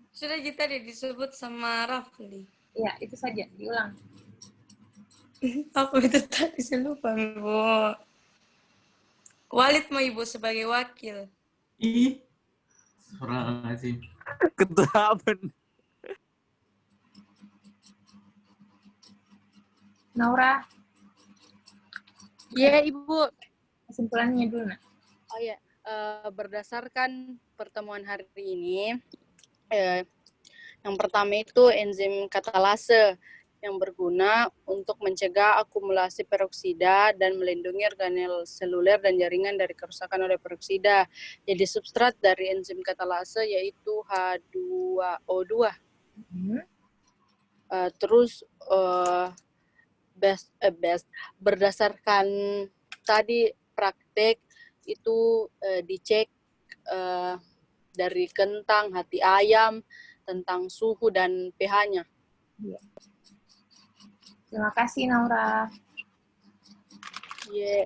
Sudah tadi disebut sama Rafli. Iya, itu saja, diulang. Apa itu tadi? Saya lupa, Bu. Walid mau Ibu sebagai wakil. Ih, surah sih. Ketua apa? Naura? Iya, Ibu. Kesimpulannya dulu, nak. Oh ya, berdasarkan pertemuan hari ini, yang pertama itu enzim katalase yang berguna untuk mencegah akumulasi peroksida dan melindungi organel seluler dan jaringan dari kerusakan oleh peroksida. Jadi substrat dari enzim katalase yaitu H2O2. Terus berdasarkan tadi praktek itu dicek dari kentang, hati ayam, tentang suhu dan pH-nya. Iya. Terima kasih, Naura. Yeah.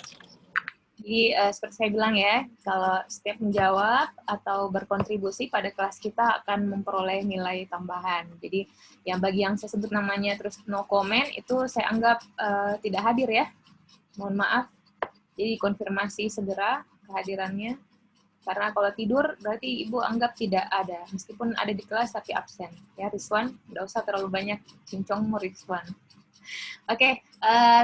Jadi, seperti saya bilang ya, kalau setiap menjawab atau berkontribusi pada kelas kita akan memperoleh nilai tambahan. Jadi, bagi yang saya sebut namanya terus no comment, itu saya anggap tidak hadir ya. Mohon maaf. Jadi, konfirmasi segera kehadirannya. Karena kalau tidur, berarti Ibu anggap tidak ada. Meskipun ada di kelas, tapi absen. Ya, Rizwan, nggak usah terlalu banyak cincongmu, Rizwan. Oke,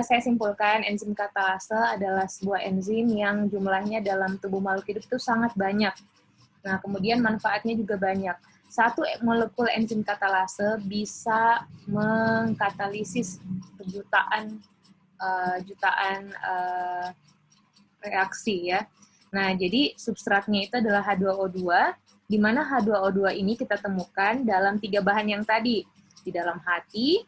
saya simpulkan enzim katalase adalah sebuah enzim yang jumlahnya dalam tubuh makhluk hidup itu sangat banyak. Nah, kemudian manfaatnya juga banyak. Satu molekul enzim katalase bisa mengkatalisis jutaan reaksi ya. Nah, jadi substratnya itu adalah H2O2, di mana H2O2 ini kita temukan dalam 3 bahan yang tadi, di dalam hati,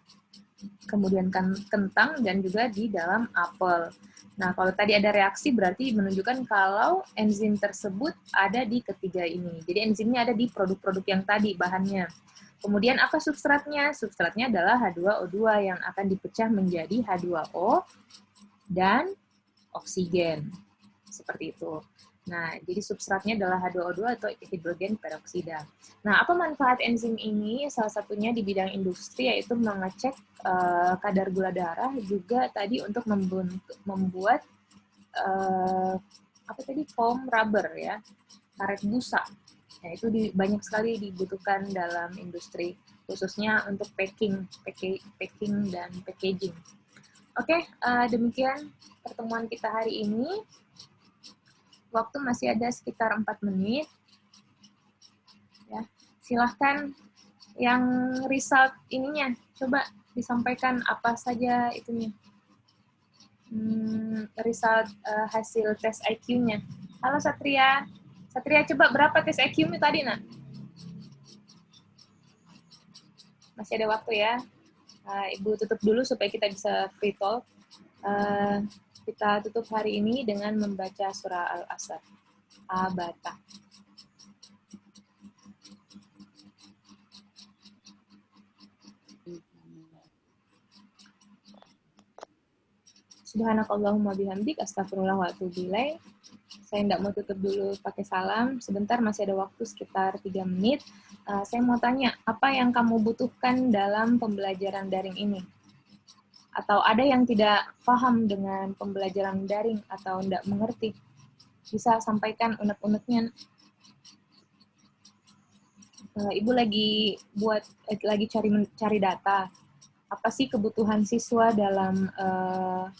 kemudian kentang, dan juga di dalam apel. Nah, kalau tadi ada reaksi berarti menunjukkan kalau enzim tersebut ada di ketiga ini. Jadi enzimnya ada di produk-produk yang tadi, bahannya. Kemudian apa substratnya? Substratnya adalah H2O2 yang akan dipecah menjadi H2O dan oksigen. Seperti itu. Nah, jadi substratnya adalah H2O2 atau hidrogen peroksida. Nah, apa manfaat enzim ini? Salah satunya di bidang industri yaitu mengecek kadar gula darah, juga tadi untuk membuat foam rubber ya, karet busa. Nah, itu banyak sekali dibutuhkan dalam industri, khususnya untuk packing dan packaging. Oke, demikian pertemuan kita hari ini. Waktu masih ada sekitar 4 menit. Ya, silahkan yang result ininya, coba disampaikan apa saja itunya. Result hasil tes IQ-nya. Halo Satria. Satria, coba berapa tes IQ-nya tadi, nak? Masih ada waktu ya. Ibu tutup dulu supaya kita bisa free talk. Kita tutup hari ini dengan membaca surah Al-Asr. Abata. Subhanakallahumma bihamdik, astagfirullah wa atubu ilaih. Saya tidak mau tutup dulu pakai salam. Sebentar, masih ada waktu sekitar 3 menit. Saya mau tanya, apa yang kamu butuhkan dalam pembelajaran daring ini? Atau ada yang tidak paham dengan pembelajaran daring atau tidak mengerti? Bisa sampaikan unek-uneknya. Ibu lagi cari data. Apa sih kebutuhan siswa dalam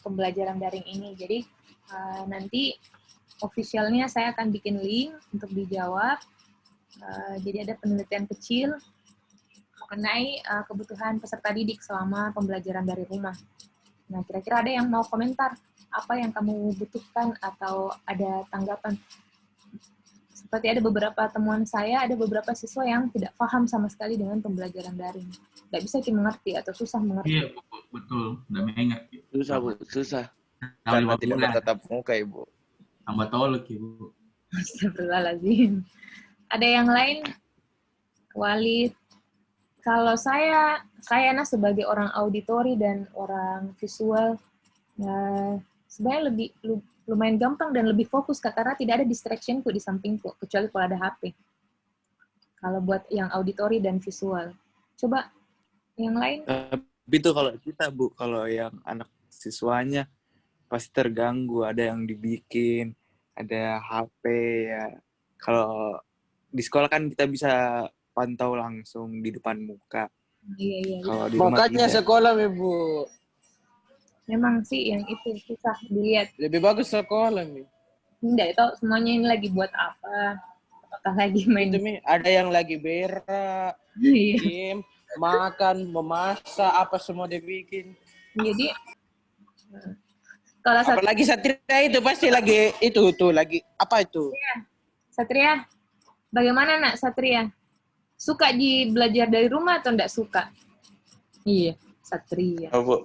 pembelajaran daring ini? Jadi nanti officialnya saya akan bikin link untuk dijawab. Jadi ada penelitian kecil mengenai kebutuhan peserta didik selama pembelajaran dari rumah. Nah, kira-kira ada yang mau komentar apa yang kamu butuhkan atau ada tanggapan? Seperti ada beberapa temuan saya, ada beberapa siswa yang tidak paham sama sekali dengan pembelajaran daring. Tidak bisa mengerti atau susah mengerti. Iya, Bu. Betul. Tidak mengerti. Susah, Bu. Susah. Karena tidak bertatap muka, Ibu. Tambah tolok, Ibu. Astagfirullahaladzim. Ada yang lain? Walid. Kalau saya sebagai orang auditori dan orang visual, sebenarnya lumayan gampang dan lebih fokus, Kak, karena tidak ada distractionku di sampingku, kecuali kalau ada HP. Kalau buat yang auditori dan visual. Coba yang lain. Tapi itu kalau kita, Bu, kalau yang anak siswanya pasti terganggu, ada yang dibikin, ada HP ya. Kalau di sekolah kan kita bisa pantau langsung di depan muka. Iya. Kalau di rumah Makanya tidak. sekolah, Ibu. Memang sih yang itu susah dilihat. Lebih bagus sekolah, Mi. Enggak, itu semuanya ini lagi buat apa? Apakah lagi main? Itu, Mi. Ada yang lagi berak, game, makan, memasak, apa semua dibikin. Jadi kalau apalagi Satria itu pasti lagi lagi apa itu? Satria, bagaimana nak Satria? Suka belajar dari rumah atau enggak suka? Iya, Satria. Oh, Bu.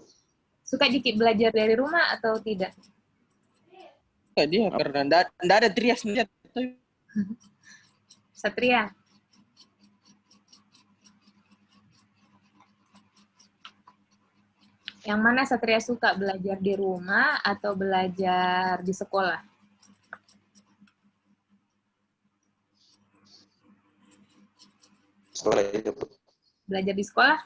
Suka dikit belajar dari rumah atau tidak? Dia karena enggak ada trias melihat. Satria. Yang mana Satria suka, belajar di rumah atau belajar di sekolah? Sekolah itu, Bu. Belajar di sekolah?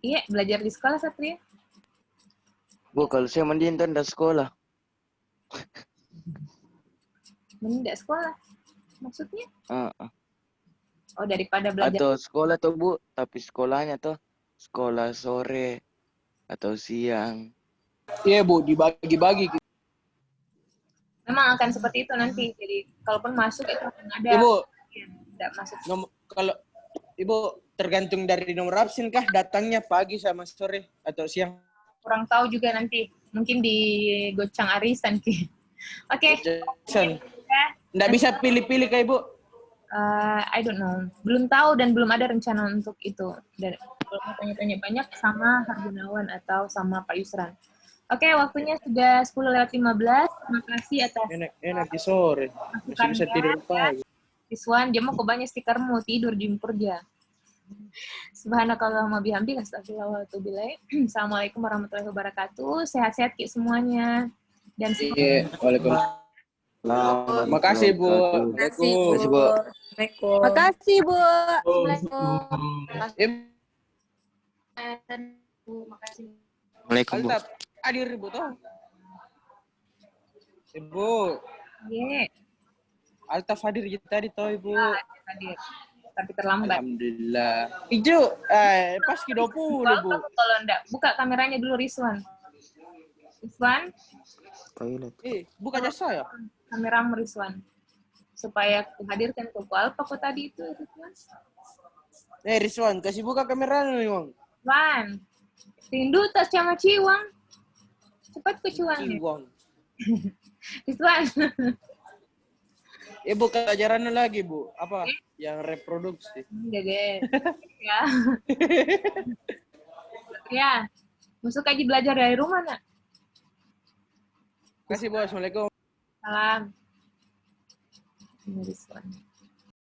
Iya, belajar di sekolah, Satria. Bu, kalau saya mending tidak sekolah. Mending tidak sekolah? Maksudnya? Uh-uh. Oh, daripada belajar. Atau sekolah tuh, Bu, tapi sekolahnya tuh sekolah sore atau siang. Iya, Bu, dibagi-bagi. Memang akan seperti itu nanti. Jadi, kalaupun masuk itu akan ada. Ibu, tidak masuk. Kalau Ibu tergantung dari nomor absen kah datangnya pagi sama sore atau siang? Kurang tahu juga nanti. Mungkin di gocang arisan. Oke. Nggak bisa pilih-pilih kah, Ibu? I don't know. Belum tahu dan belum ada rencana untuk itu. Dan kalau mau tanya-tanya banyak sama Hargunawan atau sama Pak Yusran. Oke, waktunya sudah 10:15. Terima kasih atas Enak di sore. Masih bisa tidur pagi. Siswan, dia mau banyak stikermu, tidur jempur dia. Subhanakallahumma bihamdika astaghfirullah wa atubu ilaik. Assalamualaikum warahmatullahi wabarakatuh. Sehat-sehat Ki semuanya. Dan Iya, waalaikumsalam. Makasih, Bu. Makasih, Bu. Assalamualaikum. Makasih, Bu. Makasih. Waalaikumsalam, Bu. Altaf, hadir, Bu, toh? Ibu. Iya. Altaf hadir tadi, toh, Ibu. Hadir. Tapi terlambat. Alhamdulillah. Ijo, pas ke 20, Bu. Kalau enggak, buka kameranya dulu, Rizwan. Rizwan, Toilet. Buka jasa ya? kameramu, Rizwan. Supaya kuhadirkan ke Alpa kok tadi itu, Rizwan. Rizwan, kasih buka kameranya, Bang. Rizwan, tindu tas sama Ciwang. Cepat ke Ciwang. Rizwan. Ibu pelajarannya lagi, Bu. Apa? Yang reproduksi. Dede. Ya. Ya. Masuk aja belajar dari rumah, Nak. Kasih, Bu. Assalamualaikum. Salam. Ini Rizwan.